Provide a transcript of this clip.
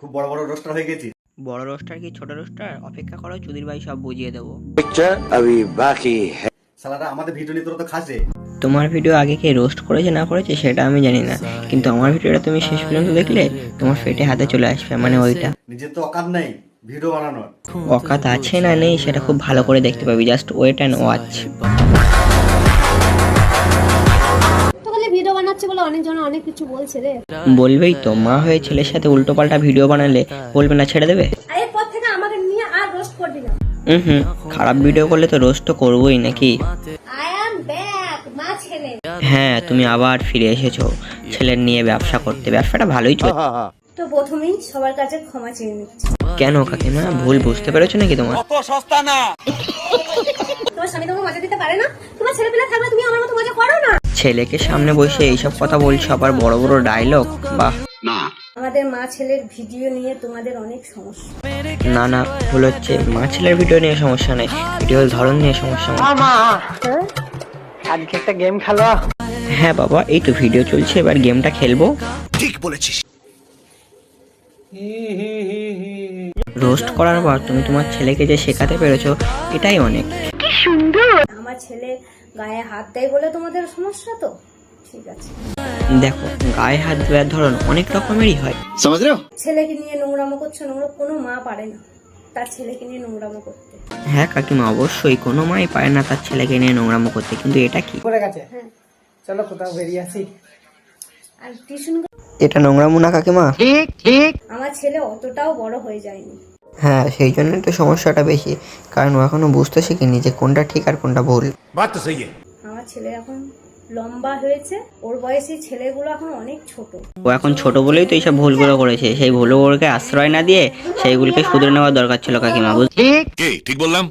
খুব বড় বড় রোস্টার হয়ে গেছি। বড় রোস্টার কি ছোট রোস্টার? অপেক্ষা করো, চুদির ভাই সব বুঝিয়ে দেবো। শালারা আমাদের ভিডিও নিয়ে তোরা তো খাস রে। তোমার ভিডিও আগে কে রোস্ট করেছে না করেছে সেটা আমি জানি না, কিন্তু আমার ভিডিওটা তুমি শেষ পর্যন্ত দেখলে তোমার ফেটে হাতে চলে আসবে, মানে ওইটা। নিজের তো অকাত নাই ভিডিও বানানোর। অকাত আছে না নেই সেটা খুব ভালো করে দেখতে পাবি, just wait and watch. Video বানাচ্ছে বলে অনেকজন অনেক কিছু বলছে রে। বলবেই তো, মা হয়ে ছেলের সাথে উল্টো পাল্টা ভিডিও বানালে বলবে না ছেড়ে দেবে? এরপর থেকে আমাকে নিয়ে আর রোস্ট করবি না। খারাপ ভিডিও করলে তো রোস্ট তো করবোই নাকি। আই অ্যাম ব্যাক মা ছেলে। হ্যাঁ, তুমি আবার ফিরে এসেছো ছেলের নিয়ে ব্যবসা করতে। ব্যবসাটা ভালোই চলছে। তো প্রথমেই সবার কাছে ক্ষমা চেয়ে নিচ্ছি। কেন কাকিমা, ভুল বুঝতে পেরেছো নাকি তোমার? তোমার স্বামী তোমাকে মজা দিতে পারে না? তোমার ছেলে পিলা থাকলে তুমি আমার মতো মজা করো না। ছেলেকে সামনে বসে এইসব কথা বলছো, আবার বড় বড় ডায়লগ। বাহ। আমাদের মা ছেলের ভিডিও নিয়ে তোমাদের অনেক সমস্যা। না না, ভুল হচ্ছে। মা ছেলের ভিডিও নিয়ে সমস্যা নেই, ভিডিওর ধরন নিয়ে সমস্যা। আজকে একটা গেম খেলো। হ্যাঁ বাবা, এই তো ভিডিও চলছে, এবার গেমটা খেলবো। ঠিক বলেছিস। রোস্ট করার পর তুমি তোমার ছেলেকে যে শেখাতে পেরেছো এটাই অনেক। আমার ছেলে গায়ে হাত দেয় বলে তোমাদের সমস্যা? তো ঠিক আছে, দেখো গায়ে হাত দেওয়ার ধরন অনেক রকমেরই হয়। ছেলেকে নিয়ে নোংরামো করছো, নোংরা কোনো মা পারে না তার ছেলেকে নিয়ে নোংরামো করতে। হ্যাঁ কাকিমা, অবশ্যই কোনো মাই পারে না তার ছেলেকে নিয়ে নোংরামো করতে, কিন্তু এটা কি? পড়ে গেছে, চলো কোথাও বেরিয়ে আসি। আর টিউশন এটা নোংরামো না কাকিমা? আমার ছেলে অতটাও বড় হয়ে যায়নি। হ্যাঁ, সেই জন্যই তো সমস্যাটা বেশি, কারণ ও এখনো বুঝতে শিখিনি যে কোনটা ঠিক আর কোনটা ভুল। আমার ছেলে এখন লম্বা হয়েছে, ওর বয়সী ছেলেগুলো এখন অনেক ছোট। ও এখন ছোট বলেই তো এইসব ভুলগুলো করেছে, সেই ভুলগুলোকে আশ্রয় না দিয়ে সেইগুলোকে শুধরে নেওয়ার দরকার ছিল কাকিমা। ঠিক বললাম।